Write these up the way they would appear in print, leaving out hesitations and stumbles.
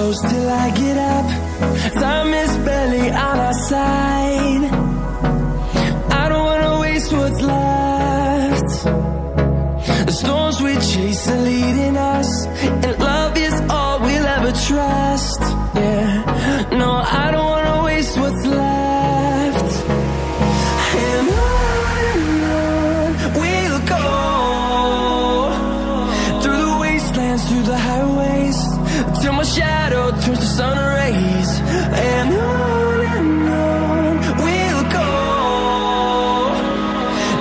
close till I get up. Time is barely on our side. I don't wanna waste what's left. The storms we chase are leading us, and love is all we'll ever trust. Yeah, no, I don't wanna waste what's left. And on we'll go, through the wastelands, through the highways, till my shadow turns to sun rays. And on we'll go,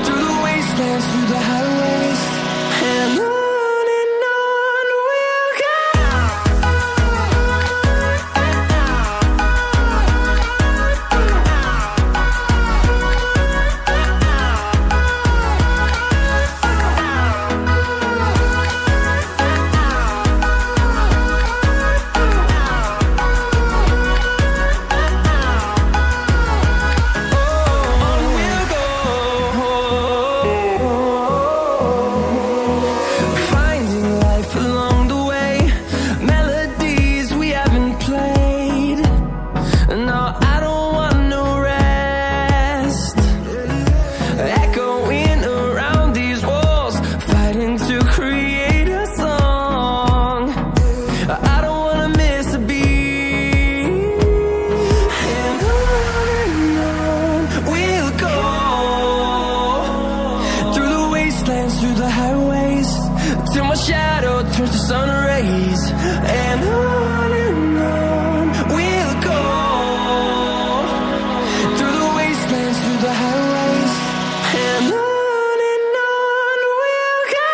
through the wastelands, through the highways, and on we'll go. Through the highways, till my shadow turns to sun rays. And on we'll go, through the wastelands, through the highways, and on we'll go.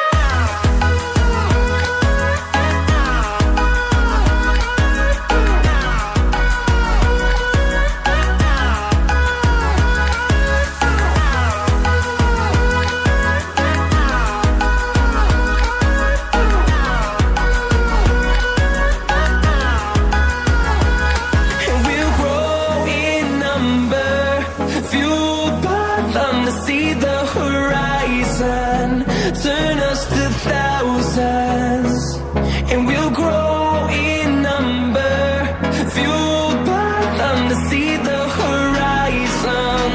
See the horizon turn us to thousands, and we'll grow in number, fueled by them to see the horizon